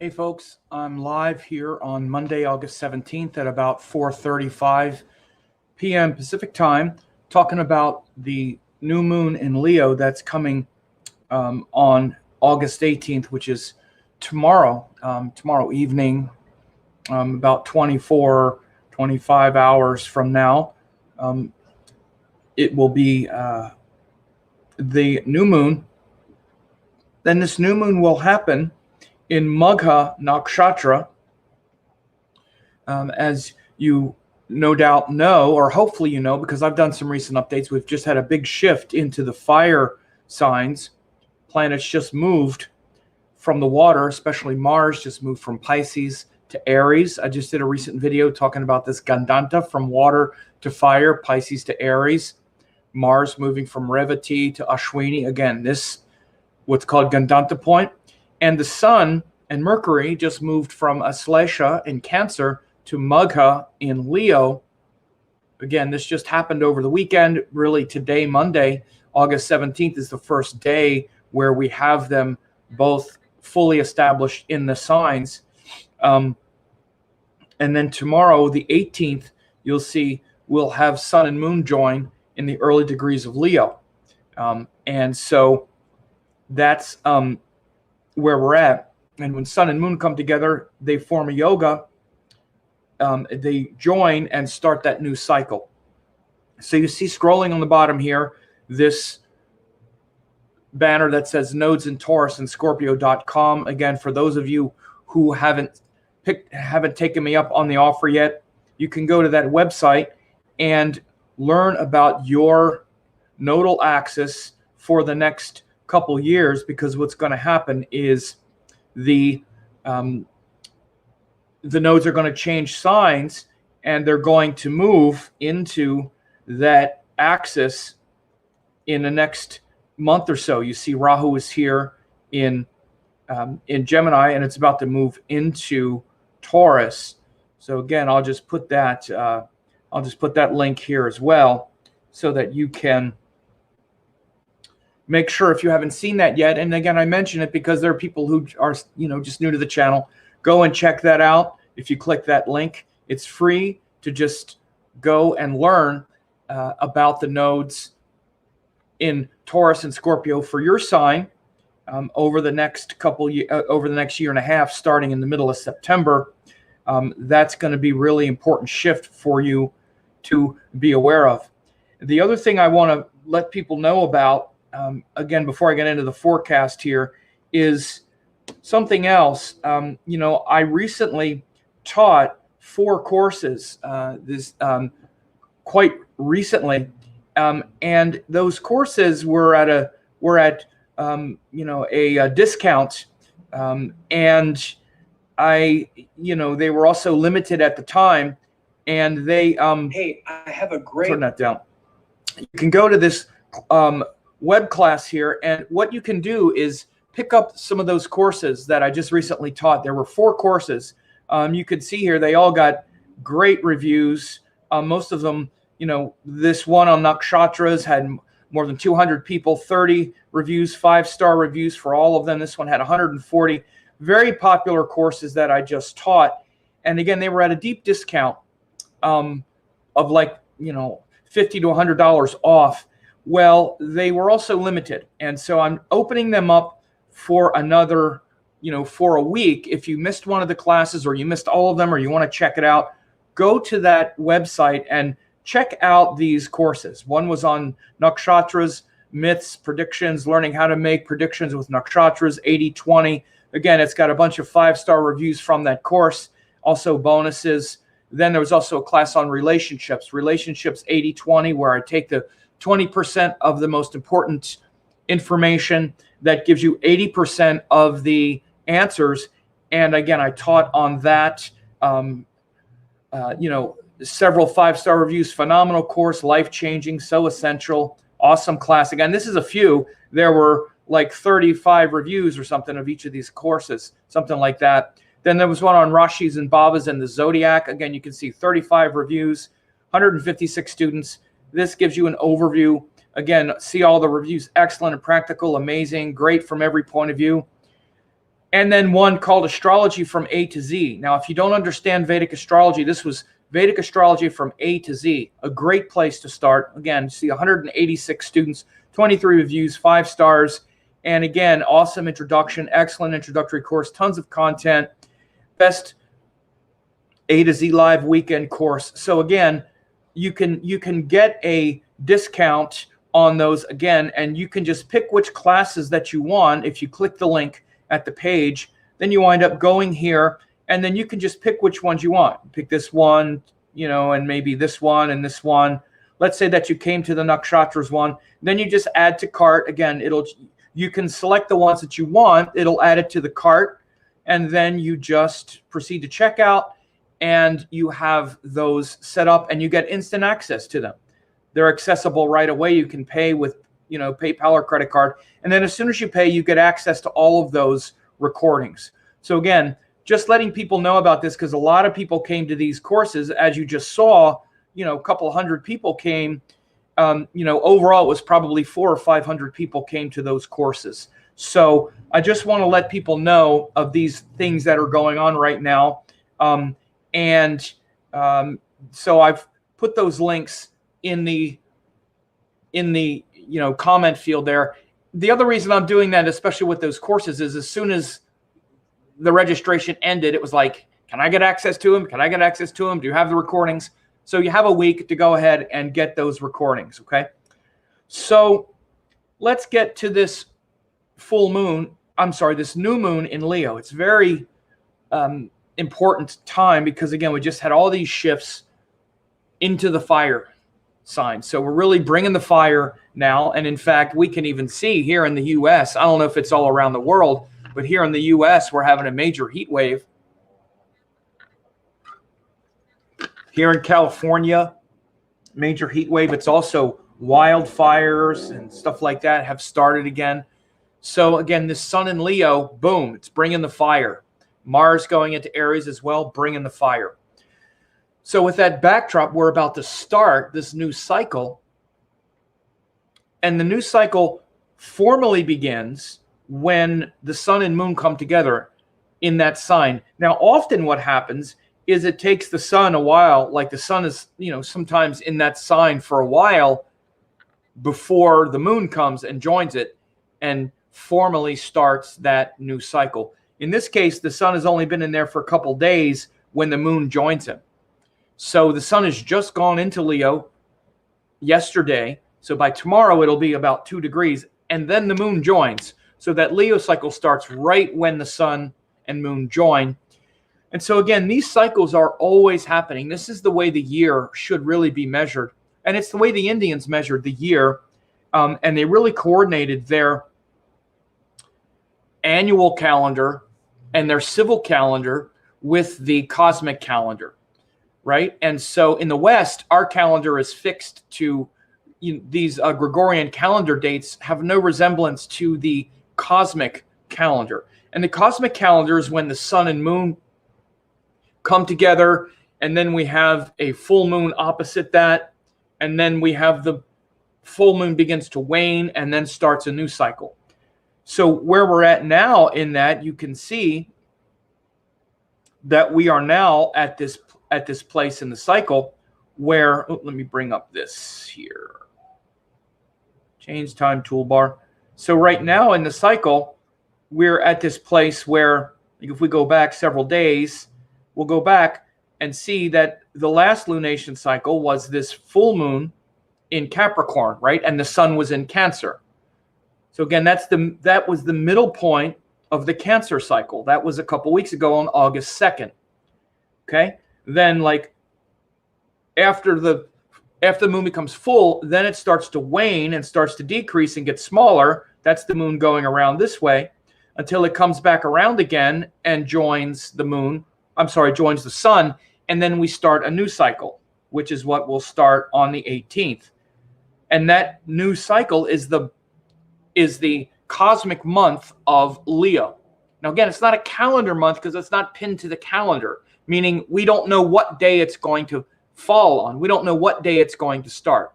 Hey folks, I'm live here on Monday, August 17th at about 4:35 p.m. Pacific time, talking about the new moon in Leo that's coming on August 18th, which is tomorrow evening, about 25 hours from now. It will be the new moon. Then this new moon will happen in Magha Nakshatra, as you no doubt know, or hopefully you know, because I've done some recent updates. We've just had a big shift into the fire signs. Planets just moved from the water, especially Mars just moved from Pisces to Aries. I just did a recent video talking about this Gandanta, from water to fire, Pisces to Aries. Mars moving from Revati to Ashwini. Again, this what's called Gandanta point. And the Sun and Mercury just moved from Aslesha in Cancer to Magha in Leo. Again, this just happened over the weekend. Really, today, Monday, August 17th, is the first day where we have them both fully established in the signs. And then tomorrow, the 18th, you'll see we'll have Sun and Moon join in the early degrees of Leo. And so that's where we're at. And when Sun and Moon come together, they form a yoga. They join and start that new cycle. So you see scrolling on the bottom here, this banner that says nodes in Taurus and Scorpio.com. Again, for those of you who haven't taken me up on the offer yet, you can go to that website and learn about your nodal axis for the next couple years, because what's going to happen is the nodes are going to change signs, and they're going to move into that axis in the next month or so. You see Rahu is here in Gemini, and it's about to move into Taurus. So again, I'll just put that link here as well, so that you can make sure, if you haven't seen that yet. And again, I mention it because there are people who are, just new to the channel. Go and check that out. If you click that link, it's free to just go and learn about the nodes in Taurus and Scorpio for your sign over the next year and a half, starting in the middle of September. That's going to be really important shift for you to be aware of. The other thing I want to let people know about, again, before I get into the forecast here, is something else. I recently taught 4 courses quite recently, and those courses were at a discount, and they were also limited at the time, and they hey, I have a great, turn that down. You can go to this web class here, and what you can do is pick up some of those courses that I just recently taught. There were 4 courses. You can see here they all got great reviews. Most of them, this one on nakshatras had more than 200 people, 30 reviews, 5-star reviews for all of them. This one had 140. Very popular courses that I just taught. And again, they were at a deep discount of like, $50 to $100 off. Well, they were also limited. And so I'm opening them up for another, for a week. If you missed one of the classes, or you missed all of them, or you want to check it out, go to that website and check out these courses. One was on nakshatras, myths, predictions, learning how to make predictions with nakshatras, 80-20. Again, it's got a bunch of 5-star reviews from that course, also bonuses. Then there was also a class on relationships 80-20, where I take the 20% of the most important information that gives you 80% of the answers. And again, I taught on that, several 5-star reviews, phenomenal course, life-changing, so essential, awesome class. Again, this is a few. There were like 35 reviews or something of each of these courses, something like that. Then there was one on Rashis and Babas and the Zodiac. Again, you can see 35 reviews, 156 students. This gives you an overview. Again, see all the reviews, excellent and practical, amazing, great from every point of view. and then one called Astrology from A to Z. Now, if you don't understand Vedic astrology, this was Vedic astrology from A to Z. A great place to start. Again, you see 186 students, 23 reviews, 5 stars. And again, awesome introduction, excellent introductory course, tons of content, best A to Z live weekend course. So again, you can get a discount on those again, and you can just pick which classes that you want. If you click the link at the page, then you wind up going here, and then you can just pick which ones you want. Pick this one, and maybe this one and this one. Let's say that you came to the Nakshatras one, then you just add to cart. Again, you can select the ones that you want. It'll add it to the cart, and then you just proceed to checkout, and you have those set up, and you get instant access to them. They're accessible right away. You can pay with, PayPal or credit card. And then as soon as you pay, you get access to all of those recordings. So again, just letting people know about this, because a lot of people came to these courses. As you just saw, a couple hundred people came. Overall, it was probably 400 or 500 people came to those courses. So I just want to let people know of these things that are going on right now. So I've put those links in the comment field there. The other reason I'm doing that, especially with those courses, is as soon as the registration ended, it was like, can I get access to them? Can I get access to them? Do you have the recordings? So you have a week to go ahead and get those recordings, okay? So let's get to this this new moon in Leo. It's very important time because, again, we just had all these shifts into the fire sign. So we're really bringing the fire now. And in fact, we can even see here in the U.S., I don't know if it's all around the world, but here in the U.S., we're having a major heat wave. Here in California, major heat wave. It's also wildfires and stuff like that have started again. So again, the sun in Leo, boom, it's bringing the fire. Mars going into Aries as well, bringing the fire. So with that backdrop, we're about to start this new cycle. And the new cycle formally begins when the sun and moon come together in that sign. Now, often what happens is it takes the sun a while, like the sun is, sometimes in that sign for a while before the moon comes and joins it and formally starts that new cycle. In this case, the sun has only been in there for a couple days when the moon joins him. So the sun has just gone into Leo yesterday. So by tomorrow, it'll be about 2 degrees. And then the moon joins. So that Leo cycle starts right when the sun and moon join. And so again, these cycles are always happening. This is the way the year should really be measured. And it's the way the Indians measured the year. And they really coordinated their annual calendar and their civil calendar with the cosmic calendar, right? And so in the West, our calendar is fixed to these Gregorian calendar dates have no resemblance to the cosmic calendar. And the cosmic calendar is when the sun and moon come together, and then we have a full moon opposite that, and then we have the full moon begins to wane and then starts a new cycle. So where we're at now in that, you can see that we are now at this place in the cycle where, let me bring up this here. Change time toolbar. So right now in the cycle, we're at this place where if we go back several days, we'll go back and see that the last lunation cycle was this full moon in Capricorn, right? And the sun was in Cancer. So again, that was the middle point of the Cancer cycle. That was a couple weeks ago on August 2nd. Okay? Then like after the moon becomes full, then it starts to wane and starts to decrease and get smaller. That's the moon going around this way until it comes back around again and joins the sun. And then we start a new cycle, which is what will start on the 18th. And that new cycle is the cosmic month of Leo. Now, again, it's not a calendar month because it's not pinned to the calendar, meaning we don't know what day it's going to fall on. We don't know what day it's going to start.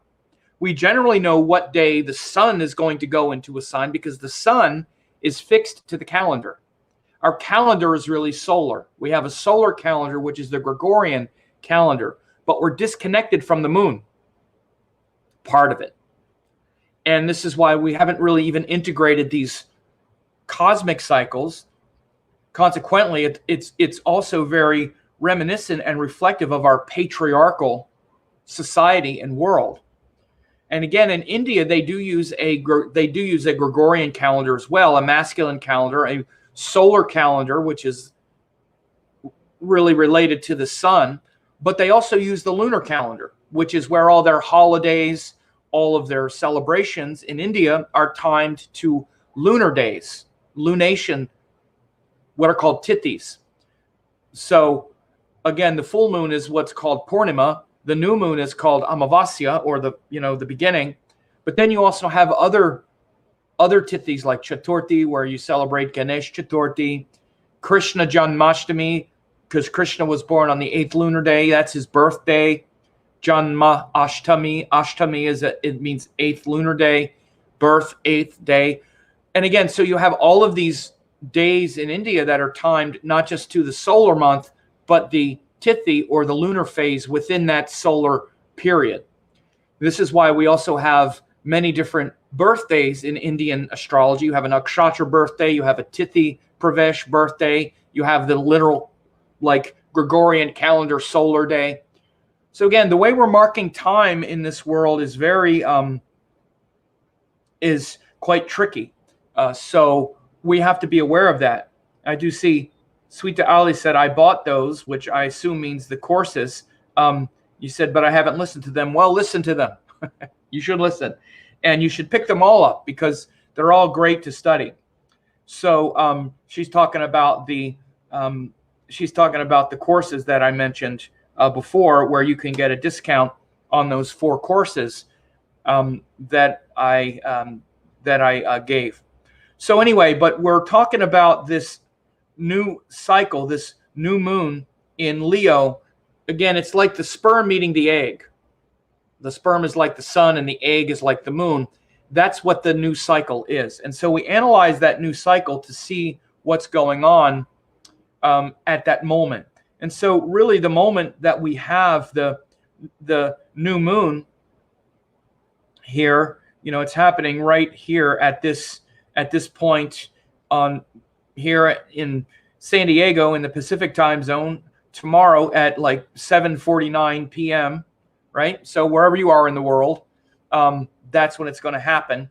We generally know what day the sun is going to go into a sign because the sun is fixed to the calendar. our calendar is really solar. We have a solar calendar, which is the Gregorian calendar, but we're disconnected from the moon, part of it. And this is why we haven't really even integrated these cosmic cycles. Consequently, it's also very reminiscent and reflective of our patriarchal society and world. And again, in India, they do use a Gregorian calendar as well, a masculine calendar, a solar calendar, which is really related to the sun. But they also use the lunar calendar, which is where all their holidays, all of their celebrations in India are timed to lunar days, lunation, what are called tithis. So again, the full moon is what's called Purnima. The new moon is called Amavasya, or the beginning. But then you also have other tithis like Chaturthi, where you celebrate Ganesh Chaturthi, Krishna Janmashtami, because Krishna was born on the 8th lunar day. That's his birthday. Janma Ashtami. Ashtami it means 8th lunar day, birth 8th day. And again, so you have all of these days in India that are timed not just to the solar month, but the tithi, or the lunar phase within that solar period. This is why we also have many different birthdays in Indian astrology. You have a nakshatra birthday, you have a tithi pravesh birthday, you have the literal like Gregorian calendar solar day. So again, the way we're marking time in this world is very is quite tricky. So we have to be aware of that. I do see Sweeta Ali said, I bought those, which I assume means the courses. You said, but I haven't listened to them. Well, listen to them. You should listen. And you should pick them all up because they're all great to study. So she's talking about the courses that I mentioned before, where you can get a discount on those 4 courses that I gave. So anyway, but we're talking about this new cycle, this new moon in Leo. Again, it's like the sperm meeting the egg. The sperm is like the sun and the egg is like the moon. That's what the new cycle is. And so we analyze that new cycle to see what's going on at that moment. And so really the moment that we have the new moon here, it's happening right here at this point on here in San Diego in the Pacific time zone tomorrow at like 7:49 p.m., right? So wherever you are in the world, that's when it's going to happen.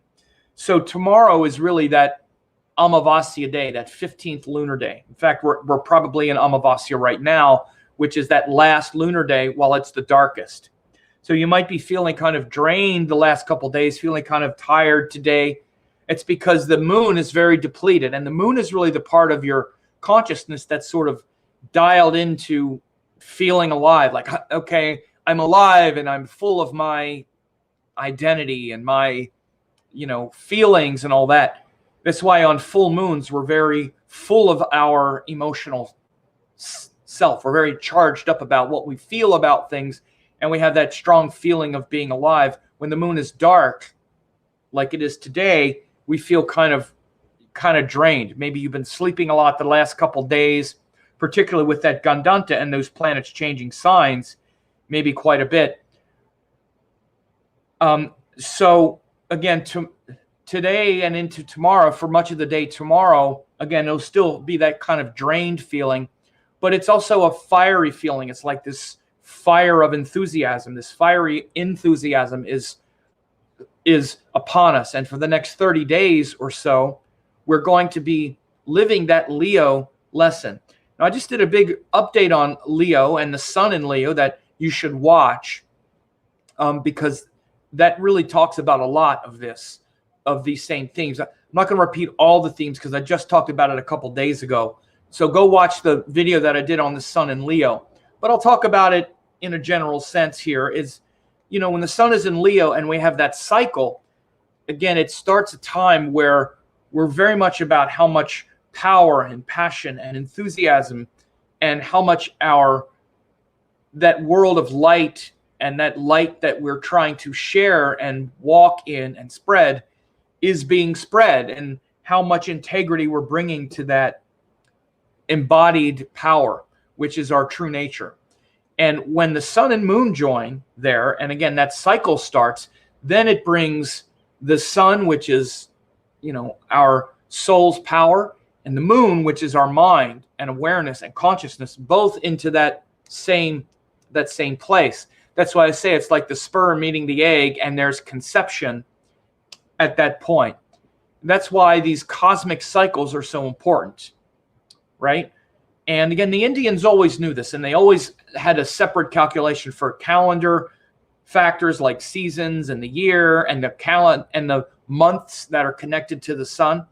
So tomorrow is really that Amavasya day, that 15th lunar day. In fact, we're probably in Amavasya right now, which is that last lunar day while it's the darkest. So you might be feeling kind of drained the last couple of days, feeling kind of tired today. It's because the moon is very depleted, and the moon is really the part of your consciousness that's sort of dialed into feeling alive. Like, okay, I'm alive and I'm full of my identity and my, feelings and all that. That's why on full moons, we're very full of our emotional self. We're very charged up about what we feel about things, and we have that strong feeling of being alive. When the moon is dark, like it is today, we feel kind of drained. Maybe you've been sleeping a lot the last couple days, particularly with that Gandanta and those planets changing signs, maybe quite a bit. So again, today and into tomorrow, for much of the day tomorrow, again, it'll still be that kind of drained feeling, but it's also a fiery feeling. It's like this fire of enthusiasm. This fiery enthusiasm is upon us. And for the next 30 days or so, we're going to be living that Leo lesson. Now, I just did a big update on Leo and the sun in Leo that you should watch because that really talks about a lot of these same themes. I'm not going to repeat all the themes because I just talked about it a couple days ago. So go watch the video that I did on the sun in Leo. But I'll talk about it in a general sense here is, when the sun is in Leo and we have that cycle, again, it starts a time where we're very much about how much power and passion and enthusiasm and how much that world of light and that light that we're trying to share and walk in and spread is being spread, and how much integrity we're bringing to that embodied power, which is our true nature. And when the sun and moon join there, and again, that cycle starts, then it brings the sun, which is, our soul's power, and the moon, which is our mind and awareness and consciousness, both into that same place. That's why I say it's like the sperm meeting the egg, and there's conception at that point. That's why these cosmic cycles are so important, right? And again, the Indians always knew this, and they always had a separate calculation for calendar factors like seasons and the year and the months that are connected to the sun,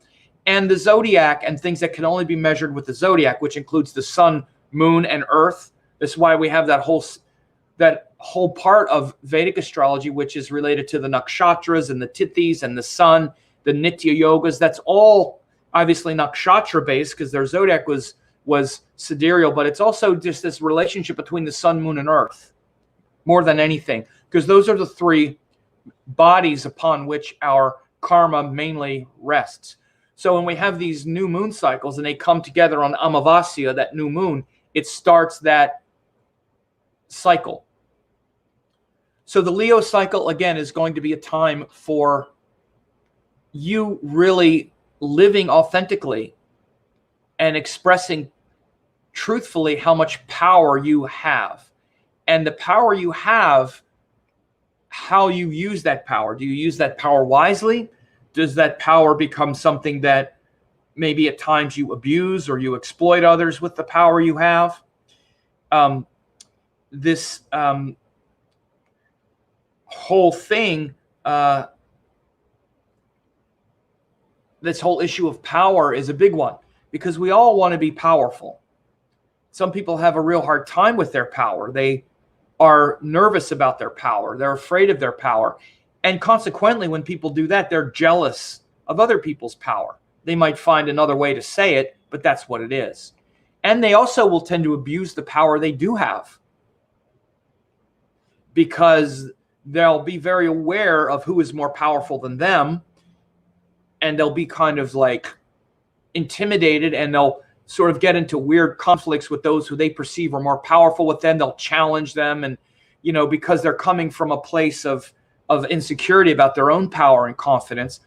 and the zodiac and things that can only be measured with the zodiac, which includes the sun, moon, and earth. This is why we have that whole part of Vedic astrology, which is related to the nakshatras and the tithis and the sun, the nitya yogas. That's all obviously nakshatra based because their zodiac was sidereal, but it's also just this relationship between the sun, moon, and earth more than anything, because those are the three bodies upon which our karma mainly rests. So when we have these new moon cycles and they come together on Amavasya, that new moon, it starts that cycle. So the Leo cycle, again, is going to be a time for you really living authentically and expressing truthfully how much power you have. And the power you have, how you use that power. Do you use that power wisely? Does that power become something that maybe at times you abuse or you exploit others with the power you have? This whole thing, this whole issue of power is a big one because we all want to be powerful. Some people have a real hard time with their power. They are nervous about their power. They're afraid of their power. And consequently, when people do that, they're jealous of other people's power. They might find another way to say it, but that's what it is. And they also will tend to abuse the power they do have because they'll be very aware of who is more powerful than them. And they'll be kind of like intimidated, and they'll sort of get into weird conflicts with those who they perceive are more powerful with them. They'll challenge them. And, because they're coming from a place of insecurity about their own power and confidence.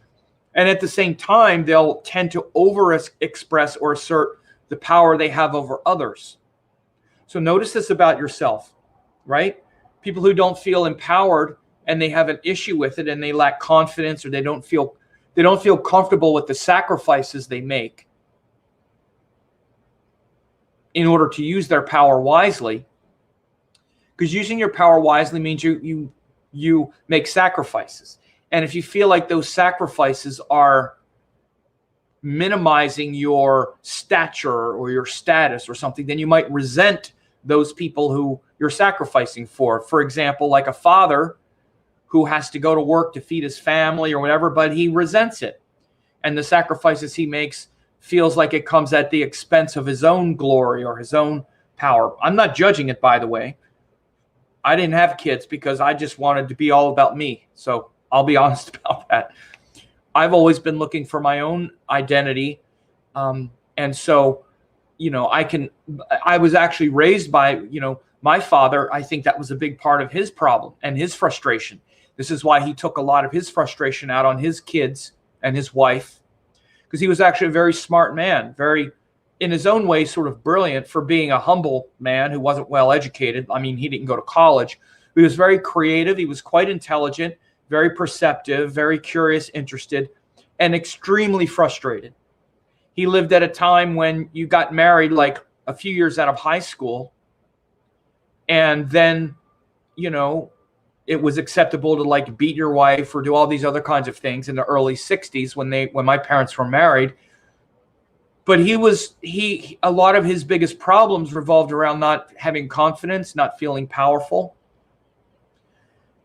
And at the same time, they'll tend to over-express or assert the power they have over others. So notice this about yourself, right? People who don't feel empowered and they have an issue with it and they lack confidence, or they don't feel comfortable with the sacrifices they make in order to use their power wisely. Because using your power wisely means you make sacrifices. And if you feel like those sacrifices are minimizing your stature or your status or something, then you might resent those people who you're sacrificing for. For example, like a father who has to go to work to feed his family or whatever, but he resents it. And the sacrifices he makes feels like it comes at the expense of his own glory or his own power. I'm not judging it, by the way. I didn't have kids because I just wanted to be all about me. So I'll be honest about that. I've always been looking for my own identity. And so, I was actually raised by, my father. I think that was a big part of his problem and his frustration. This is why he took a lot of his frustration out on his kids and his wife, because he was actually a very smart man, very, in his own way, sort of brilliant for being a humble man who wasn't well educated. I mean, he didn't go to college. He was very creative. He was quite intelligent, very perceptive, very curious, interested, and extremely frustrated. He lived at a time when you got married like a few years out of high school, and then, it was acceptable to like beat your wife or do all these other kinds of things in the early 60s when my parents were married. But a lot of his biggest problems revolved around not having confidence, not feeling powerful.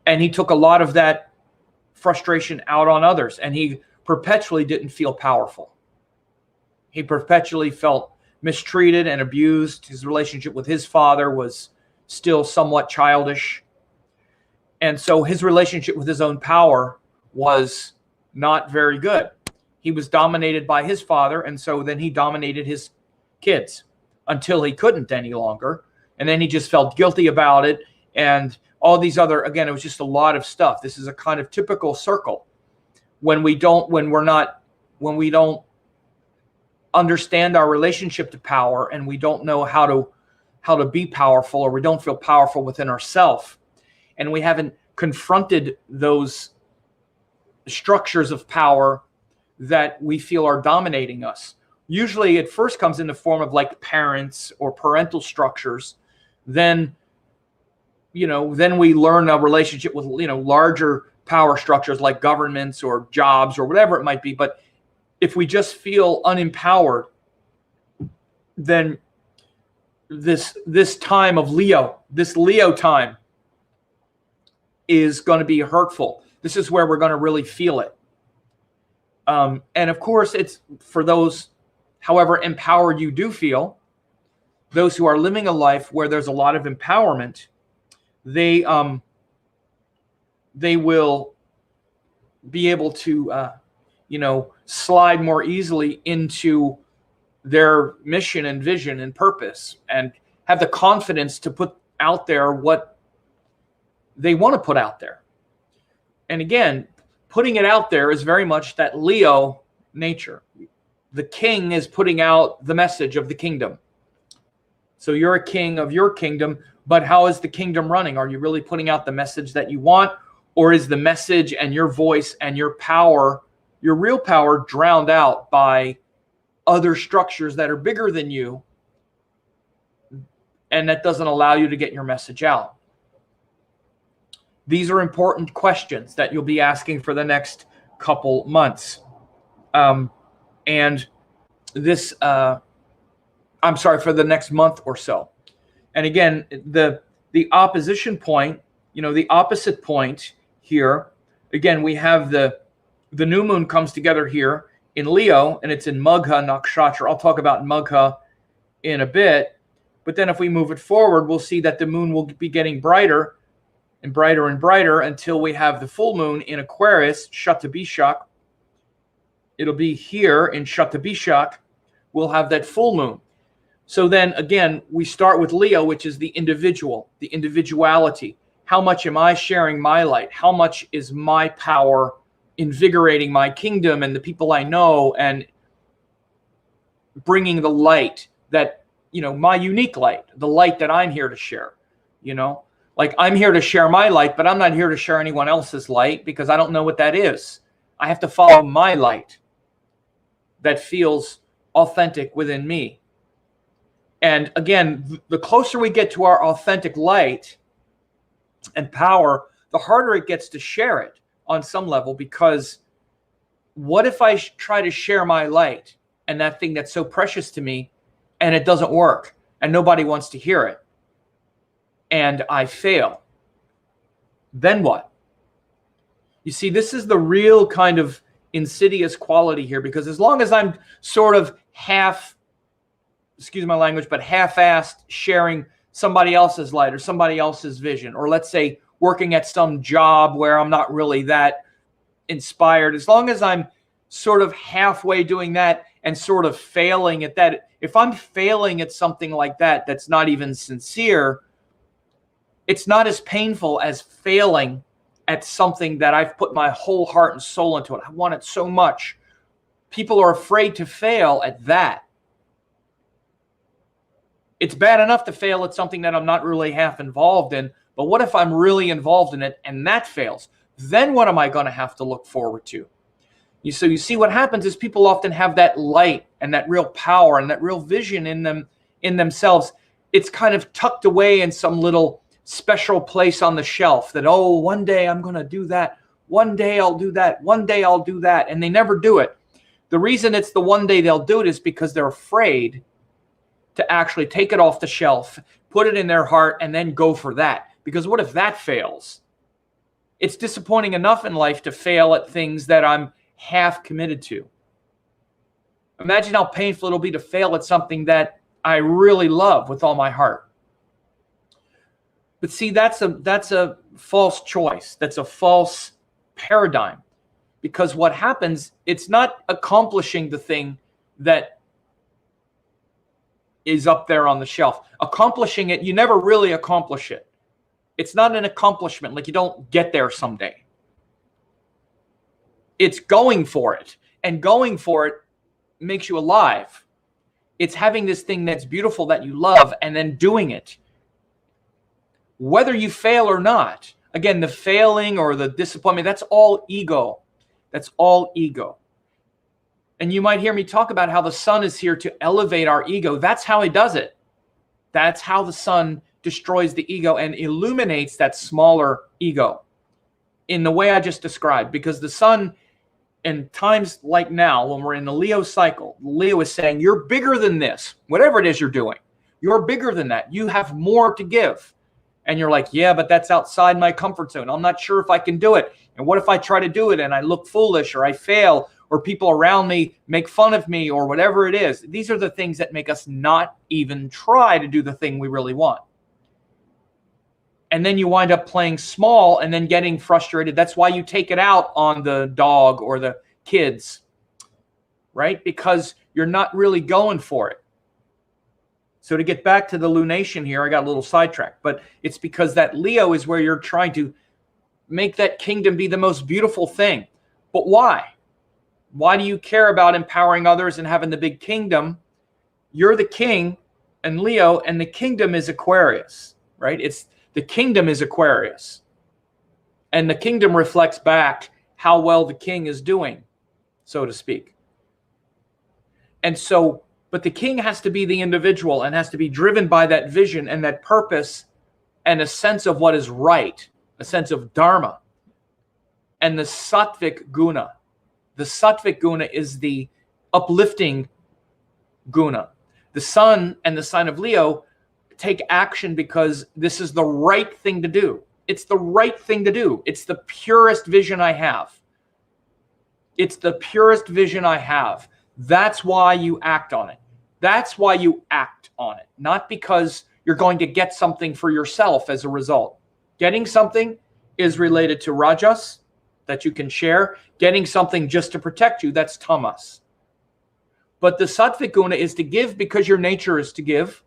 And he took a lot of that frustration out on others, and he perpetually didn't feel powerful. He perpetually felt mistreated and abused. His relationship with his father was still somewhat childish. And so his relationship with his own power was not very good. He was dominated by his father, and so then he dominated his kids. until he couldn't any longer. And then he just felt guilty about it. And all these other, again, it was just a lot of stuff. This is a kind of typical circle. When we don't understand our relationship to power, and we don't know how to be powerful, or we don't feel powerful within ourselves, and we haven't confronted those structures of power that we feel are dominating us. Usually it first comes in the form of like parents or parental structures. Then we learn a relationship with, larger power structures like governments or jobs or whatever it might be. But if we just feel unempowered, then this time of Leo, this Leo time, is going to be hurtful. This is where we're going to really feel it. And of course, it's for those, however empowered you do feel, those who are living a life where there's a lot of empowerment, they will be able to, slide more easily into their mission and vision and purpose, and have the confidence to put out there what they want to put out there. And again, putting it out there is very much that Leo nature. The king is putting out the message of the kingdom. So you're a king of your kingdom, but how is the kingdom running? Are you really putting out the message that you want? Or is the message and your voice and your power, your real power, drowned out by other structures that are bigger than you, and that doesn't allow you to get your message out? These are important questions that you'll be asking for the next couple months. And this, for the next month or so. And again, the opposition point, the opposite point here, again, we have the new moon comes together here in Leo, and it's in Magha Nakshatra. I'll talk about Magha in a bit. But then if we move it forward, we'll see that the moon will be getting brighter and brighter and brighter until we have the full moon in Aquarius, Shatabishak. It'll be here in Shatabishak. We'll have that full moon. So then again, we start with Leo, which is the individual, the individuality. How much am I sharing my light? How much is my power invigorating my kingdom and the people I know, and bringing the light that, my unique light, the light that I'm here to share, Like, I'm here to share my light, but I'm not here to share anyone else's light, because I don't know what that is. I have to follow my light that feels authentic within me. And again, the closer we get to our authentic light and power, the harder it gets to share it on some level, because what if I try to share my light and that thing that's so precious to me, and it doesn't work and nobody wants to hear it, and I fail? Then what? You see, this is the real kind of insidious quality here, because as long as I'm sort of excuse my language, but half-assed sharing somebody else's light or somebody else's vision, or let's say working at some job where I'm not really that inspired, as long as I'm sort of halfway doing that and sort of failing at that, if I'm failing at something like that, that's not even sincere, it's not as painful as failing at something that I've put my whole heart and soul into it. I want it so much. People are afraid to fail at that. It's bad enough to fail at something that I'm not really half involved in, but what if I'm really involved in it and that fails? Then what am I going to have to look forward to? So you see, what happens is people often have that light and that real power and that real vision in themselves. It's kind of tucked away in some little special place on the shelf that, oh, one day I'm going to do that. One day I'll do that. One day I'll do that. And they never do it. The reason it's the one day they'll do it is because they're afraid to actually take it off the shelf, put it in their heart, and then go for that. Because what if that fails? It's disappointing enough in life to fail at things that I'm half committed to. Imagine how painful it'll be to fail at something that I really love with all my heart. But see, that's a false choice. That's a false paradigm. Because what happens, it's not accomplishing the thing that is up there on the shelf. Accomplishing it, you never really accomplish it. It's not an accomplishment, like you don't get there someday. It's going for it, and going for it makes you alive. It's having this thing that's beautiful that you love and then doing it. Whether you fail or not, again, the failing or the disappointment, that's all ego. That's all ego. And you might hear me talk about how the sun is here to elevate our ego. That's how he does it. That's how the sun destroys the ego and illuminates that smaller ego in the way I just described. Because the sun, in times like now, when we're in the Leo cycle, Leo is saying, you're bigger than this. Whatever it is you're doing, you're bigger than that. You have more to give. And you're like, yeah, but that's outside my comfort zone. I'm not sure if I can do it. And what if I try to do it and I look foolish, or I fail, or people around me make fun of me, or whatever it is? These are the things that make us not even try to do the thing we really want. And then you wind up playing small and then getting frustrated. That's why you take it out on the dog or the kids, right? Because you're not really going for it. So to get back to the lunation here, I got a little sidetracked, but it's because that Leo is where you're trying to make that kingdom be the most beautiful thing. But why? Why do you care about empowering others and having the big kingdom? You're the king and Leo, and the kingdom is Aquarius, right? The kingdom is Aquarius. And the kingdom reflects back how well the king is doing, so to speak. And so, but the king has to be the individual and has to be driven by that vision and that purpose and a sense of what is right, a sense of dharma. And the sattvic guna. The sattvic guna is the uplifting guna. The sun and the sign of Leo take action because this is the right thing to do. It's the right thing to do. It's the purest vision I have. It's the purest vision I have. That's why you act on it. That's why you act on it. Not because you're going to get something for yourself as a result. Getting something is related to rajas that you can share. Getting something just to protect you, that's tamas. But the sattvic guna is to give because your nature is to give,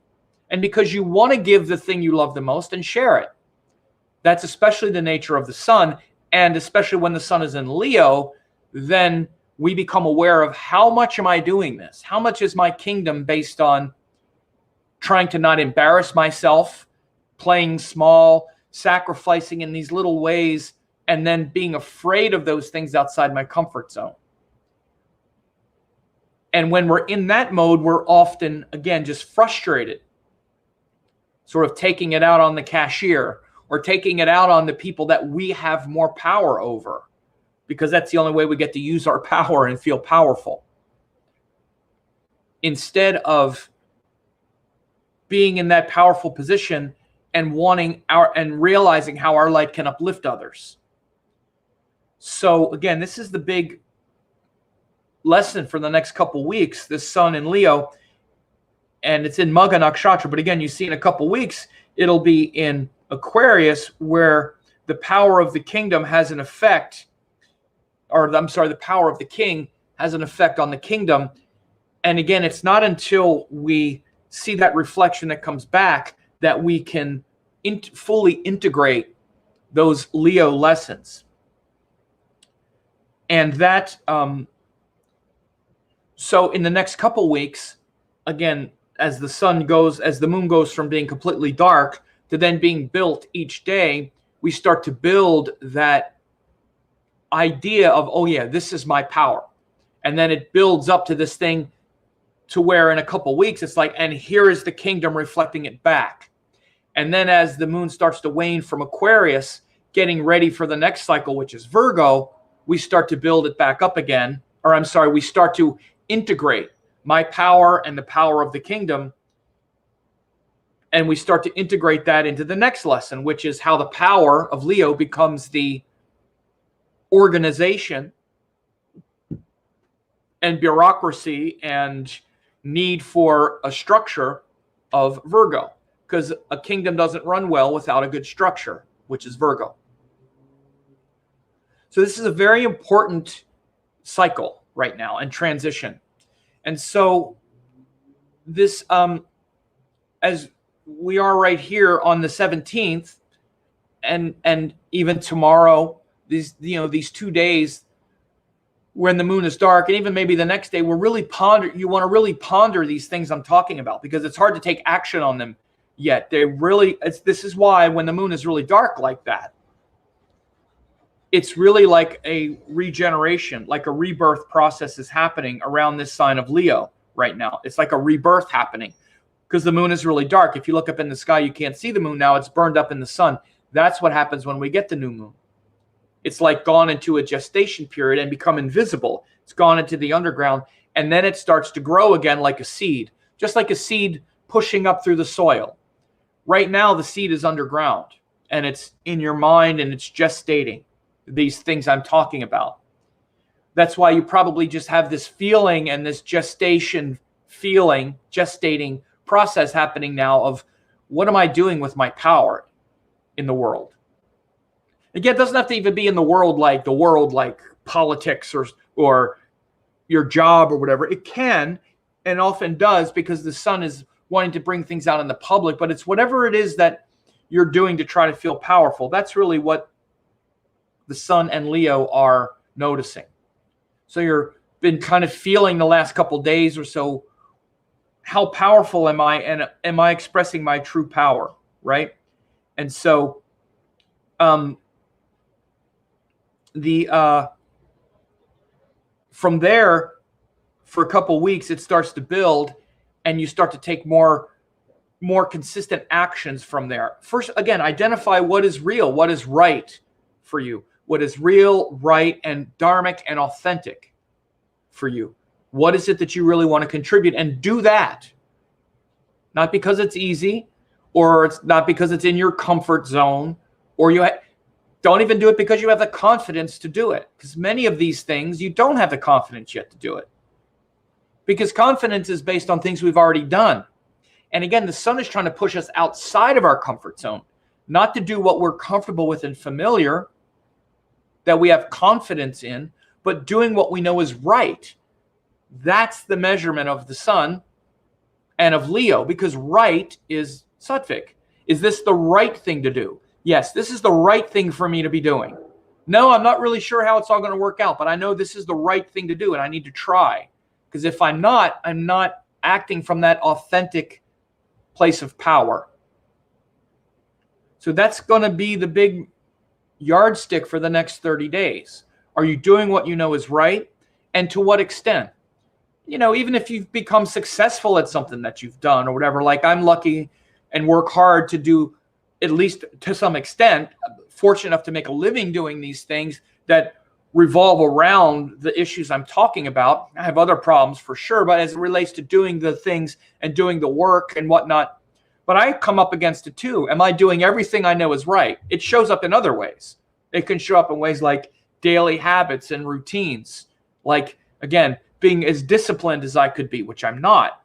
and because you want to give the thing you love the most and share it. That's especially the nature of the sun, and especially when the sun is in Leo, then we become aware of how much am I doing this? How much is my kingdom based on trying to not embarrass myself, playing small, sacrificing in these little ways, and then being afraid of those things outside my comfort zone. And when we're in that mode, we're often, again, just frustrated, sort of taking it out on the cashier or taking it out on the people that we have more power over, because that's the only way we get to use our power and feel powerful. Instead of being in that powerful position and wanting and realizing how our light can uplift others. So again, this is the big lesson for the next couple weeks, this sun in Leo, and it's in Magha Nakshatra. But again, you see in a couple weeks, it'll be in Aquarius, where the power of the kingdom has an effect, or I'm sorry, the power of the king has an effect on the kingdom. And again, it's not until we see that reflection that comes back that we can fully integrate those Leo lessons. And that, so in the next couple weeks, again, as the moon goes from being completely dark to then being built each day, we start to build that idea of, oh yeah, this is my power. And then it builds up to this thing to where in a couple weeks, it's like, and here is the kingdom reflecting it back. And then as the moon starts to wane from Aquarius, getting ready for the next cycle, which is Virgo, we start to build it back up again. Or I'm sorry, we start to integrate my power and the power of the kingdom. And we start to integrate that into the next lesson, which is how the power of Leo becomes the organization and bureaucracy and need for a structure of Virgo. Because a kingdom doesn't run well without a good structure, which is Virgo. So this is a very important cycle right now and transition. And so this as we are right here on the 17th, and even tomorrow, these 2 days when the moon is dark, and even maybe the next day, you want to really ponder these things I'm talking about, because it's hard to take action on them yet. This is why when the moon is really dark like that, it's really like a regeneration, like a rebirth process is happening around this sign of Leo right now. It's like a rebirth happening because the moon is really dark. If you look up in the sky, you can't see the moon now. It's burned up in the sun. That's what happens when we get the new moon. It's like gone into a gestation period and become invisible. It's gone into the underground, and then it starts to grow again like a seed, just like a seed pushing up through the soil. Right now, the seed is underground, and it's in your mind, and it's gestating these things I'm talking about. That's why you probably just have this feeling and this gestating process happening now of, what am I doing with my power in the world? Again, it doesn't have to even be in the world like politics or your job or whatever. It can, and often does, because the sun is wanting to bring things out in the public, but it's whatever it is that you're doing to try to feel powerful. That's really what the sun and Leo are noticing. So you've been kind of feeling the last couple days or so, how powerful am I, and am I expressing my true power, right? And so from there, for a couple weeks, it starts to build, and you start to take more consistent actions from there. First, again, identify what is real, what is right for you, what is real, right, and dharmic and authentic for you. What is it that you really want to contribute? And do that. Not because it's easy, or it's not because it's in your comfort zone, or don't even do it because you have the confidence to do it. Because many of these things, you don't have the confidence yet to do it. Because confidence is based on things we've already done. And again, the sun is trying to push us outside of our comfort zone, not to do what we're comfortable with and familiar, that we have confidence in, but doing what we know is right. That's the measurement of the sun and of Leo, because right is sattvic. Is this the right thing to do? Yes, this is the right thing for me to be doing. No, I'm not really sure how it's all going to work out, but I know this is the right thing to do, and I need to try. Because if I'm not acting from that authentic place of power. So that's going to be the big yardstick for the next 30 days. Are you doing what you know is right? And to what extent? Even if you've become successful at something that you've done or whatever, like I'm lucky and work hard to do, at least to some extent, fortunate enough to make a living doing these things that revolve around the issues I'm talking about. I have other problems for sure, but as it relates to doing the things and doing the work and whatnot, but I come up against it too. Am I doing everything I know is right? It shows up in other ways. It can show up in ways like daily habits and routines. Like, again, being as disciplined as I could be, which I'm not.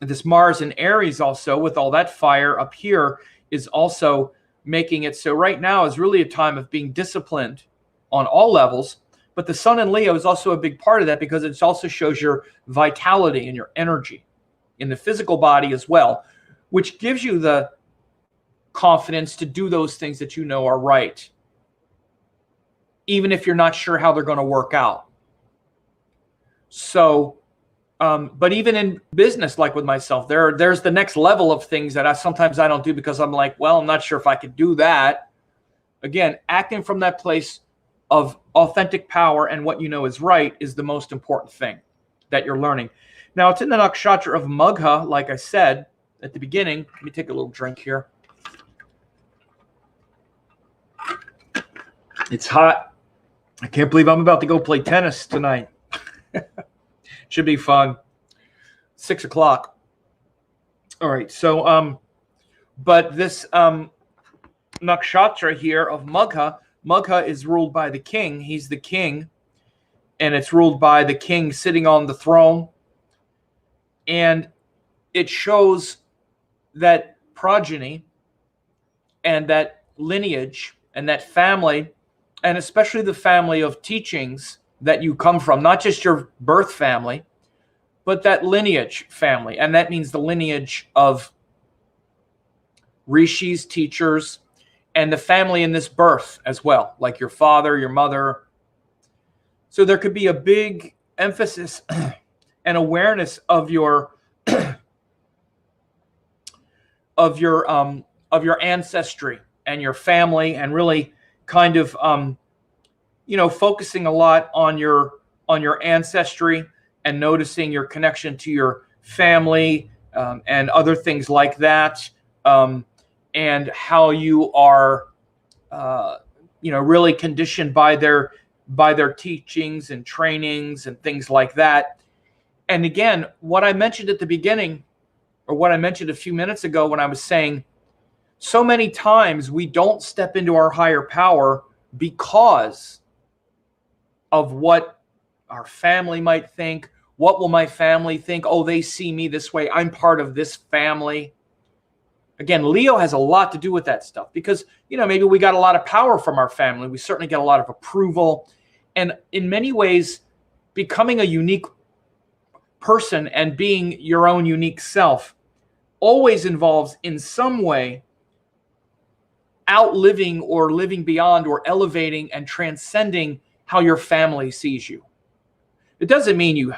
This Mars in Aries also, with all that fire up here, is also making it so right now is really a time of being disciplined on all levels. But the sun in Leo is also a big part of that, because it also shows your vitality and your energy in the physical body as well, which gives you the confidence to do those things that you know are right, even if you're not sure how they're going to work out. So, but even in business, like with myself, there's the next level of things that sometimes I don't do because I'm like, well, I'm not sure if I could do that. Again, acting from that place of authentic power and what you know is right is the most important thing that you're learning. Now, it's in the nakshatra of Magha, like I said at the beginning. Let me take a little drink here. It's hot. I can't believe I'm about to go play tennis tonight. Should be fun. 6 o'clock. All right. So, but this nakshatra here of Magha is ruled by the king. He's the king, and it's ruled by the king sitting on the throne. And it shows that progeny and that lineage and that family, and especially the family of teachings that you come from, not just your birth family, but that lineage family, and that means the lineage of rishis, teachers, and the family in this birth as well, like your father, your mother. So there could be a big emphasis and awareness of your of your ancestry and your family, and really kind of focusing a lot on your ancestry and noticing your connection to your family, and other things like that, and how you are really conditioned by their teachings and trainings and things like that. And again, what I mentioned at the beginning, or what I mentioned a few minutes ago when I was saying, so many times we don't step into our higher power because of what our family might think. What will my family think? Oh, they see me this way. I'm part of this family. Again, Leo has a lot to do with that stuff, because, maybe we got a lot of power from our family. We certainly get a lot of approval. And in many ways, becoming a unique person and being your own unique self always involves in some way outliving or living beyond or elevating and transcending how your family sees you. It doesn't mean you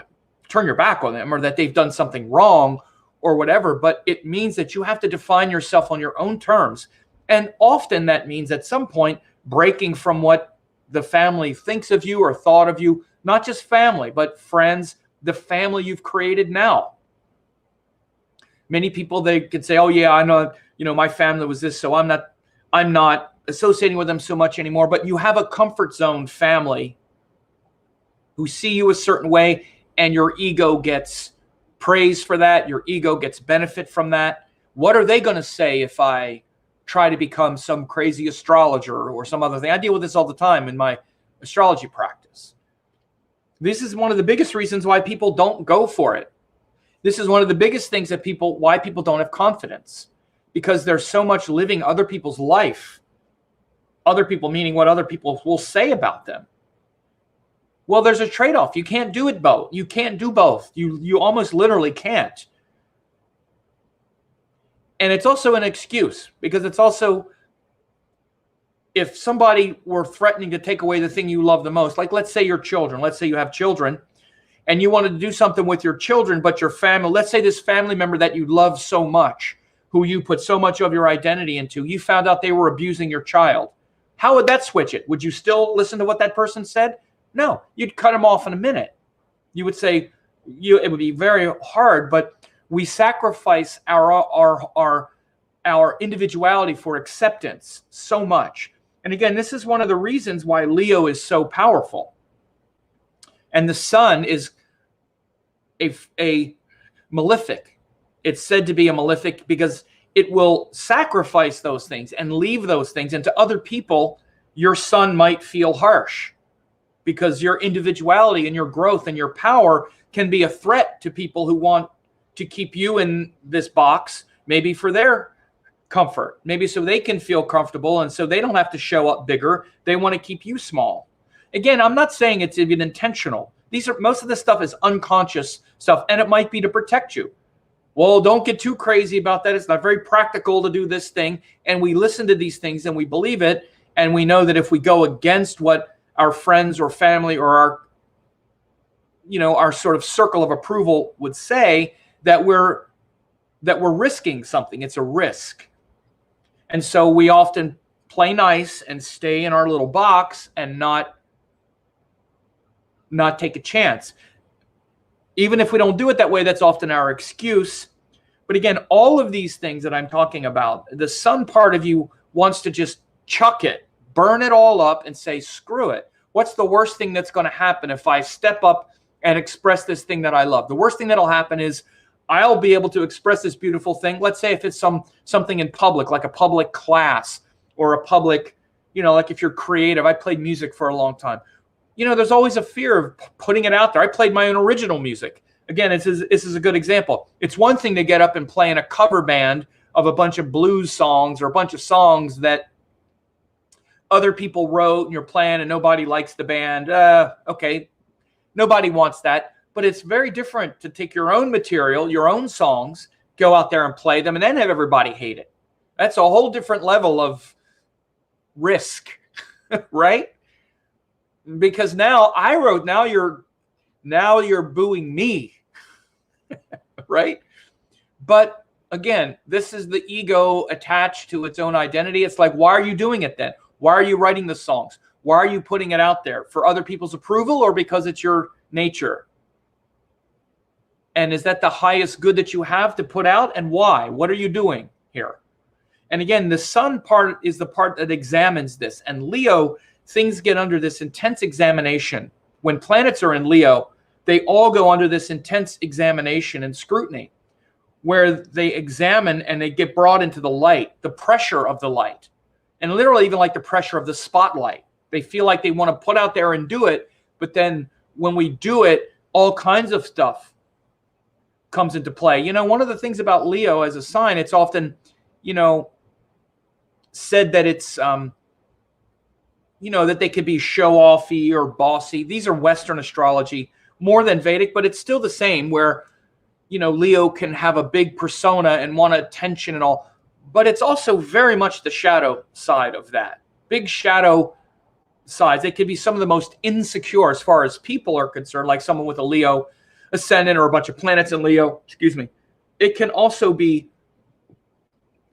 turn your back on them or that they've done something wrong or whatever, but it means that you have to define yourself on your own terms. And often that means at some point breaking from what the family thinks of you or thought of you, not just family, but friends, the family you've created now. Many people, they could say, oh yeah, I know, my family was this, so I'm not associating with them so much anymore. But you have a comfort zone family who see you a certain way, and your ego gets praise for that. Your ego gets benefit from that. What are they going to say if I try to become some crazy astrologer or some other thing? I deal with this all the time in my astrology practice. This is one of the biggest reasons why people don't go for it. This is one of the biggest things why people don't have confidence, because there's so much living other people's life. Other people meaning what other people will say about them. Well, there's a trade-off. You can't do it both. You can't do both. You almost literally can't. And it's also an excuse, because it's also, if somebody were threatening to take away the thing you love the most, like let's say your children, let's say you have children and you wanted to do something with your children, but your family, let's say this family member that you love so much, who you put so much of your identity into, you found out they were abusing your child. How would that switch it? Would you still listen to what that person said? No, you'd cut them off in a minute. You would say, it would be very hard, but we sacrifice our individuality for acceptance so much. And again, this is one of the reasons why Leo is so powerful. And the sun is a malefic. It's said to be a malefic because it will sacrifice those things and leave those things. And to other people, your sun might feel harsh, because your individuality and your growth and your power can be a threat to people who want to keep you in this box, maybe for their comfort, maybe so they can feel comfortable and so they don't have to show up bigger. They want to keep you small. Again, I'm not saying it's even intentional. Most of this stuff is unconscious stuff, and it might be to protect you. Well, don't get too crazy about that. It's not very practical to do this thing. And we listen to these things and we believe it. And we know that if we go against what our friends or family or our sort of circle of approval would say, that we're risking something. It's a risk. And so we often play nice and stay in our little box and not take a chance. Even if we don't do it that way, that's often our excuse. But again, all of these things that I'm talking about, the sun part of you wants to just chuck it, burn it all up and say, screw it. What's the worst thing that's going to happen if I step up and express this thing that I love? The worst thing that'll happen is I'll be able to express this beautiful thing. Let's say if it's something in public, like a public class or a public, like if you're creative. I played music for a long time. There's always a fear of putting it out there. I played my own original music. Again, this is a good example. It's one thing to get up and play in a cover band of a bunch of blues songs or a bunch of songs that other people wrote and you're playing and nobody likes the band. Okay, nobody wants that. But it's very different to take your own material, your own songs, go out there and play them, and then have everybody hate it. That's a whole different level of risk, right? Because now I wrote, now you're booing me, right? But again, this is the ego attached to its own identity. It's like, why are you doing it then? Why are you writing the songs? Why are you putting it out there? For other people's approval, or because it's your nature? And is that the highest good that you have to put out? And why? What are you doing here? And again, the sun part is the part that examines this. And Leo, things get under this intense examination. When planets are in Leo, they all go under this intense examination and scrutiny, where they examine and they get brought into the light, the pressure of the light, and literally even like the pressure of the spotlight. They feel like they want to put out there and do it, but then when we do it, all kinds of stuff comes into play. You know, one of the things about Leo as a sign, it's often, you know, said that it's, you know, that they could be show-offy or bossy. These are Western astrology more than Vedic, but it's still the same where, you know, Leo can have a big persona and want attention and all, but it's also very much the shadow side of that. Big shadow sides. They could be some of the most insecure as far as people are concerned, like someone with a Leo ascendant or a bunch of planets in Leo, excuse me. It can also be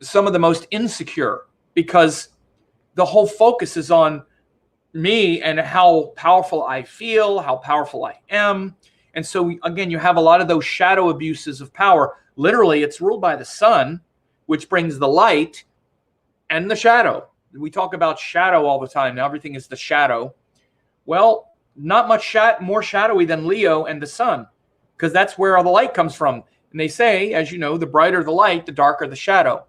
some of the most insecure because the whole focus is on me and how powerful I feel, how powerful I am. And so, again, you have a lot of those shadow abuses of power. Literally, it's ruled by the sun, which brings the light and the shadow. We talk about shadow all the time. Now everything is the shadow. Well, not much more shadowy than Leo and the sun, because that's where all the light comes from. And they say, as you know, the brighter the light, the darker the shadow.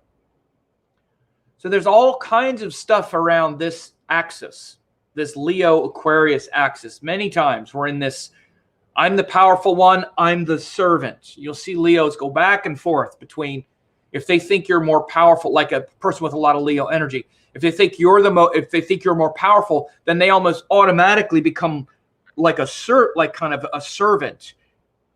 So there's all kinds of stuff around this axis, this Leo-Aquarius axis. Many times we're in this, I'm the powerful one, I'm the servant. You'll see Leos go back and forth between, if they think you're more powerful, like a person with a lot of Leo energy, if they think you're if they think you're more powerful, then they almost automatically become like kind of a servant.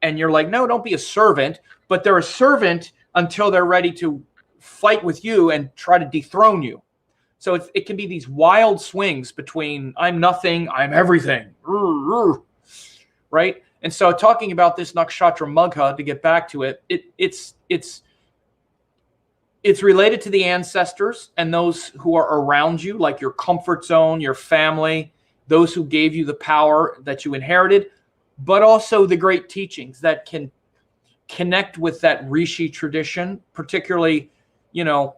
And you're like, no, don't be a servant. But they're a servant until they're ready to fight with you and try to dethrone you. So it can be these wild swings between I'm nothing, I'm everything, right? And so talking about this nakshatra Magha, to get back to it, it's related to the ancestors and those who are around you, like your comfort zone, your family, those who gave you the power that you inherited, but also the great teachings that can connect with that Rishi tradition, particularly, you know,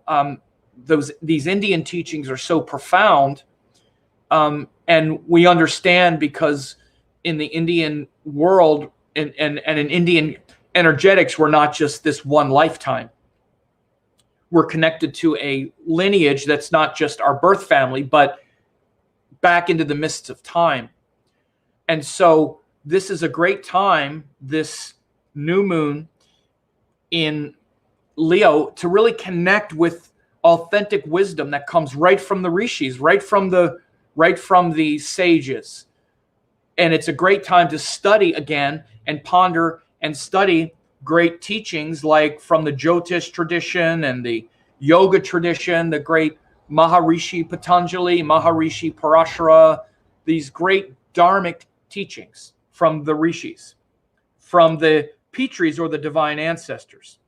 these Indian teachings are so profound, and we understand because in the Indian world and in Indian energetics, we're not just this one lifetime. We're connected to a lineage that's not just our birth family, but back into the mists of time. And so this is a great time, this new moon in Leo, to really connect with authentic wisdom that comes right from the rishis, right from the sages. And it's a great time to study again and ponder and study great teachings like from the Jyotish tradition and the yoga tradition, the great Maharishi Patanjali, Maharishi Parashara, these great dharmic teachings from the rishis, from the Pitris or the divine ancestors.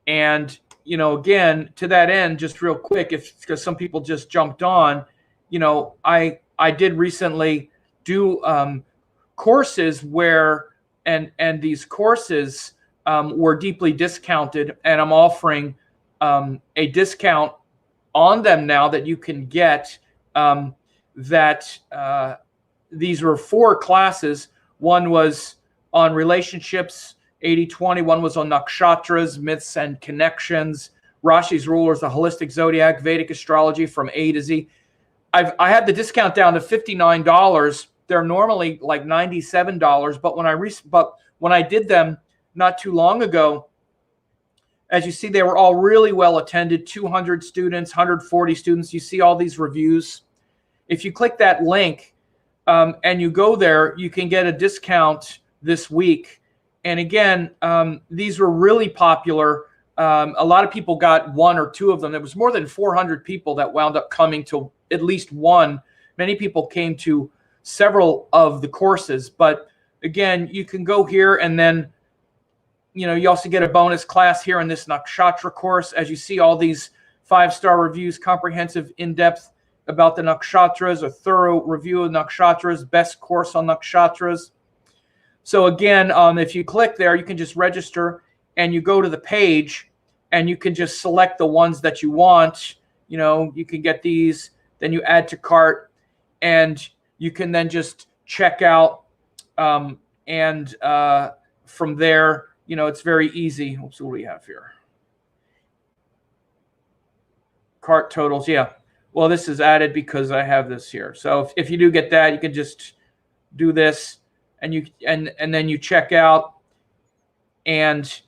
And, you know, again, to that end, just real quick, because some people just jumped on, you know, I did recently do courses where, and these courses were deeply discounted, and I'm offering a discount on them now that you can get. These were 4 classes. One was on relationships, 80-20. One was on nakshatras, myths and connections, Rashi's rulers, the holistic zodiac, Vedic astrology from A to Z. I had the discount down to $59. They're normally like $97, but when I did them not too long ago, as you see, they were all really well attended. 200 students, 140 students. You see all these reviews. If you click that link and you go there, you can get a discount this week. And again, these were really popular. A lot of people got one or two of them. There was more than 400 people that wound up coming to at least one. Many people came to several of the courses. But again, you can go here, and then you also get a bonus class here in this Nakshatra course. As you see, all these 5-star reviews, comprehensive, in-depth about the nakshatras, a thorough review of nakshatras, best course on nakshatras. So again, if you click there, you can just register, and you go to the page, and you can just select the ones that you want. You can get these, then you add to cart, and you can then just check out, and from there, it's very easy. Oops, what do we have here? Cart totals, yeah. Well, this is added because I have this here. So if you do get that, you can just do this, and then you check out, and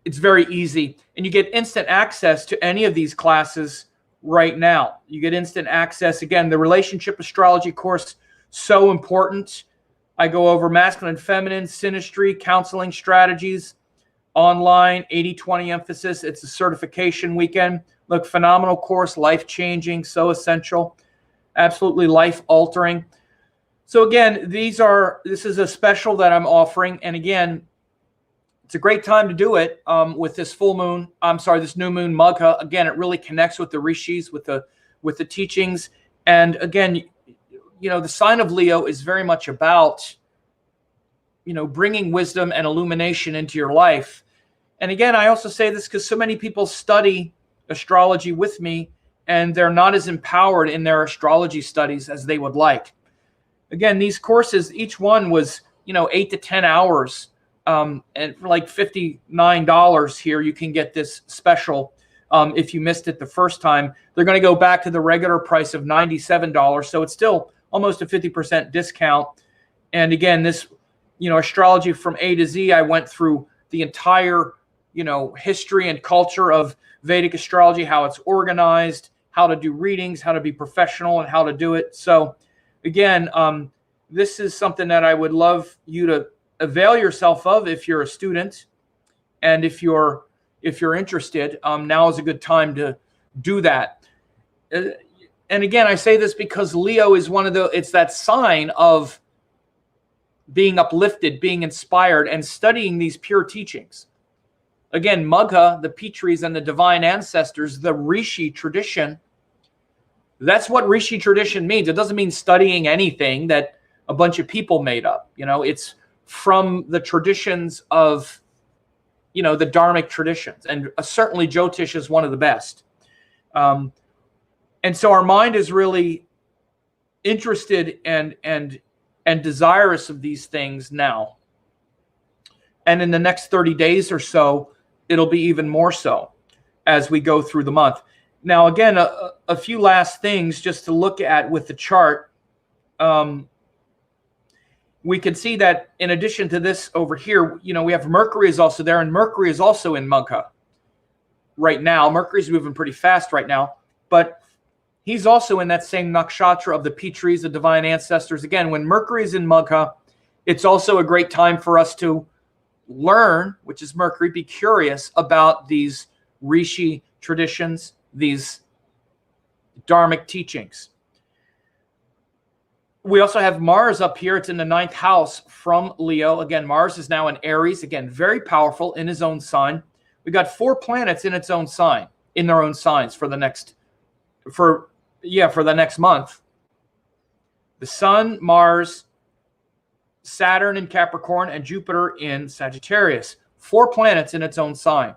it's very easy. And you get instant access to any of these classes right now. You get instant access. Again, the relationship astrology course, so important. I go over masculine, feminine, synastry, counseling strategies, online, 80-20 emphasis. It's a certification weekend. Look, phenomenal course, life-changing, so essential, absolutely life-altering. So again, this is a special that I'm offering. And again, it's a great time to do it with this full moon. This new moon, Magha. Again, it really connects with the rishis, with the teachings. And again, the sign of Leo is very much about, bringing wisdom and illumination into your life. And again, I also say this because so many people study astrology with me, and they're not as empowered in their astrology studies as they would like. Again, these courses, each one was, 8 to 10 hours. And for like $59 here, you can get this special. If you missed it the first time, they're going to go back to the regular price of $97. So it's still almost a 50% discount. And again, this, astrology from A to Z, I went through the entire, history and culture of Vedic astrology, how it's organized, how to do readings, how to be professional, and how to do it. So again, this is something that I would love you to avail yourself of if you're a student, and if you're interested. Now is a good time to do that. And again, I say this because Leo is it's that sign of being uplifted, being inspired, and studying these pure teachings. Again, Magha, the Pitris and the divine ancestors, the Rishi tradition. That's what Rishi tradition means. It doesn't mean studying anything that a bunch of people made up. It's from the traditions of, the dharmic traditions. And certainly Jyotish is one of the best. And so our mind is really interested and desirous of these things now. And in the next 30 days or so, it'll be even more so as we go through the month. Now, again, a few last things just to look at with the chart. We can see that in addition to this over here, we have Mercury is also there, and Mercury is also in Magha right now. Mercury's moving pretty fast right now, but he's also in that same nakshatra of the Pitris, the divine ancestors. Again, when Mercury is in Magha, it's also a great time for us to learn, which is Mercury, be curious about these Rishi traditions, these dharmic teachings. We also have Mars up here. It's in the 9th house from Leo. Again, Mars is now in Aries. Again, very powerful in his own sign. We got 4 planets in its own sign, in their own signs for the next month. The Sun, Mars, Saturn in Capricorn, and Jupiter in Sagittarius. 4 planets in its own sign.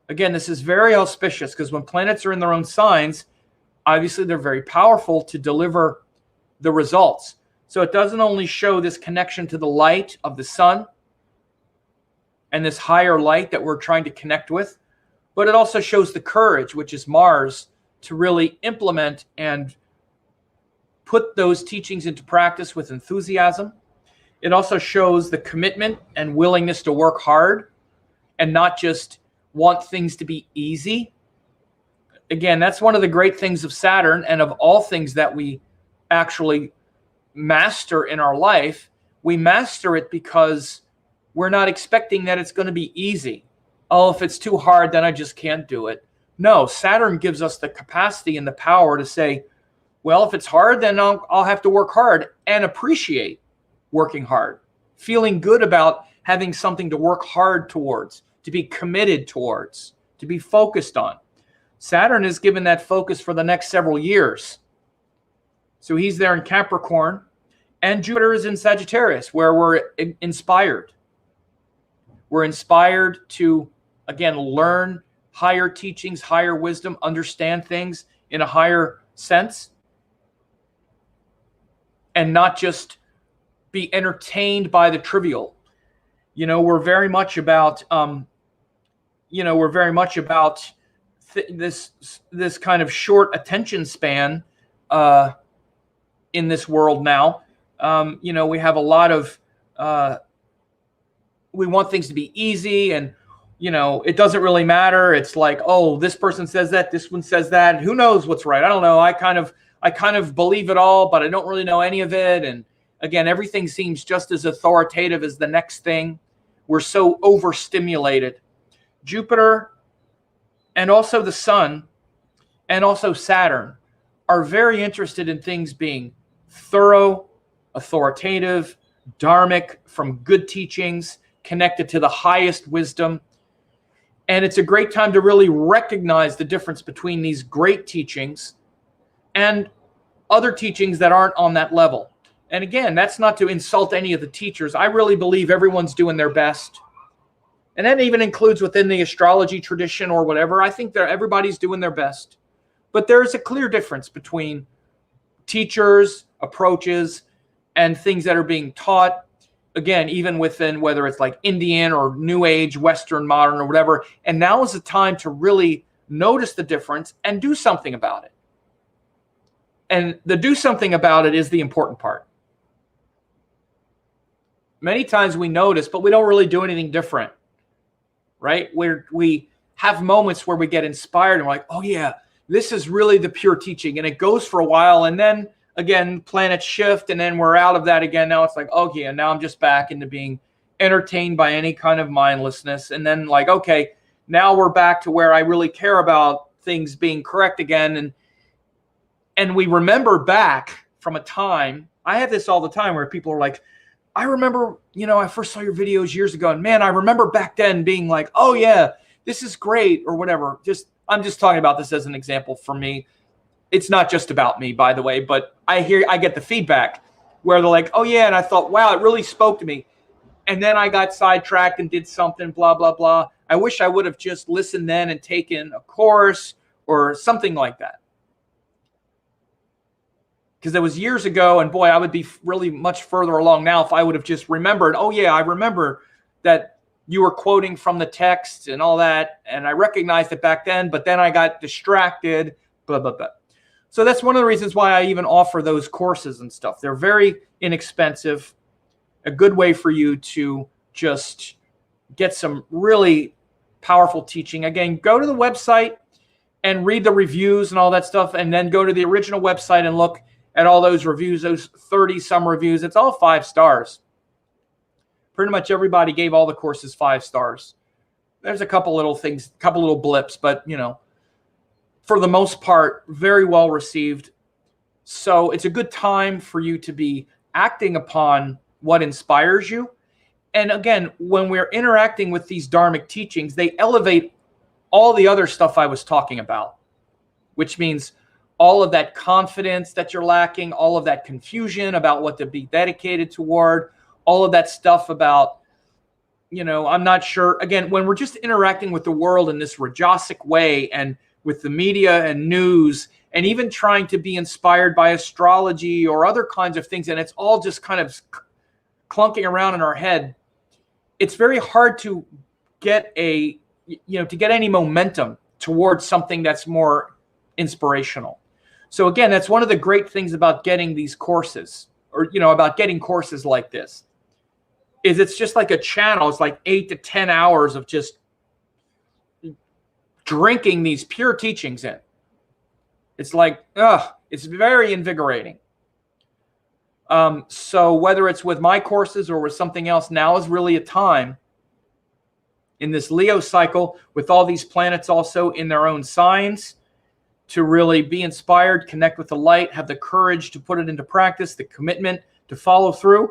Again, this is very auspicious because when planets are in their own signs, obviously they're very powerful to deliver the results. So it doesn't only show this connection to the light of the sun and this higher light that we're trying to connect with, but it also shows the courage, which is Mars, to really implement and put those teachings into practice with enthusiasm. It also shows the commitment and willingness to work hard and not just want things to be easy. Again, that's one of the great things of Saturn and of all things that we actually master in our life. We master it because we're not expecting that it's going to be easy. Oh, if it's too hard, then I just can't do it. No, Saturn gives us the capacity and the power to say, well, if it's hard, then I'll have to work hard, and appreciate working hard, feeling good about having something to work hard towards, to be committed towards, to be focused on. Saturn is given that focus for the next several years. So he's there in Capricorn, and Jupiter is in Sagittarius, where we're inspired. We're inspired to, again, learn higher teachings, higher wisdom, understand things in a higher sense, and not just be entertained by the trivial. We're very much about, this kind of short attention span in this world now. We have a lot of, we want things to be easy, and it doesn't really matter. It's like, oh, this person says that, this one says that. Who knows what's right? I don't know. I kind of believe it all, but I don't really know any of it. And again, everything seems just as authoritative as the next thing. We're so overstimulated. Jupiter and also the Sun and also Saturn are very interested in things being thorough, authoritative, dharmic, from good teachings, connected to the highest wisdom. And it's a great time to really recognize the difference between these great teachings and other teachings that aren't on that level. And again, that's not to insult any of the teachers. I really believe everyone's doing their best. And that even includes within the astrology tradition or whatever. I think that everybody's doing their best. But there's a clear difference between teachers, approaches, and things that are being taught. Again, even within whether it's like Indian or New Age, Western, modern, or whatever. And now is the time to really notice the difference and do something about it. And the do something about it is the important part. Many times we notice, but we don't really do anything different, right? We have moments where we get inspired and we're like, oh yeah, this is really the pure teaching. And it goes for a while, and then again, planets shift, and then we're out of that again. Now it's like, okay, and now I'm just back into being entertained by any kind of mindlessness. And then like, okay, now we're back to where I really care about things being correct again. And we remember back from a time, I have this all the time where people are like, I remember, I first saw your videos years ago, and man, I remember back then being like, oh yeah, this is great, or whatever. I'm just talking about this as an example for me. It's not just about me, by the way, but I get the feedback where they're like, oh yeah, and I thought, wow, it really spoke to me. And then I got sidetracked and did something, blah, blah, blah. I wish I would have just listened then and taken a course or something like that. Because it was years ago, and boy, I would be really much further along now if I would have just remembered, oh yeah, I remember that you were quoting from the text and all that, and I recognized it back then, but then I got distracted, blah, blah, blah. So that's one of the reasons why I even offer those courses and stuff. They're very inexpensive, a good way for you to just get some really powerful teaching. Again, go to the website and read the reviews and all that stuff, and then go to the original website and look at all those reviews, those 30-some reviews. It's all 5 stars. Pretty much everybody gave all the courses 5 stars. There's a couple little things, a couple little blips, but, for the most part, very well received. So it's a good time for you to be acting upon what inspires you. And again, when we're interacting with these dharmic teachings, they elevate all the other stuff I was talking about, which means all of that confidence that you're lacking, all of that confusion about what to be dedicated toward, all of that stuff about, I'm not sure. Again, when we're just interacting with the world in this Rajasic way, and with the media and news, and even trying to be inspired by astrology or other kinds of things, and it's all just kind of clunking around in our head, it's very hard to get any momentum towards something that's more inspirational. So again, that's one of the great things about getting these courses, or, about getting courses like this, is it's just like a channel. It's like 8 to 10 hours of just drinking these pure teachings in. It's like, it's very invigorating. So whether it's with my courses or with something else, now is really a time in this Leo cycle with all these planets also in their own signs to really be inspired, connect with the light, have the courage to put it into practice, the commitment to follow through,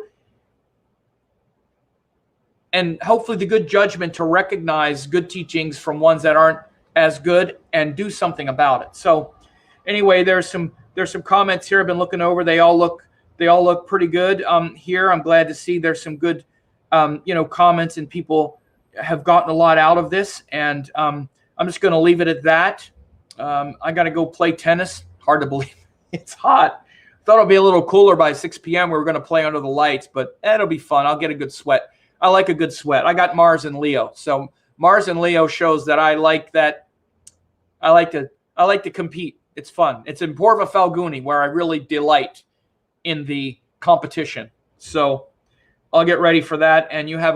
and hopefully the good judgment to recognize good teachings from ones that aren't as good and do something about it. So anyway, there's some comments here I've been looking over. They all look pretty good here. I'm glad to see there's some good comments, and people have gotten a lot out of this, and I'm just going to leave it at that. I got to go play tennis. Hard to believe it's hot. Thought it'll be a little cooler by 6 p.m. We were going to play under the lights, but it'll be fun. I'll get a good sweat. I like a good sweat. I got Mars and Leo, so Mars and Leo shows that I like that. I like to compete. It's fun. It's in Purva Falguni where I really delight in the competition. So I'll get ready for that, and you have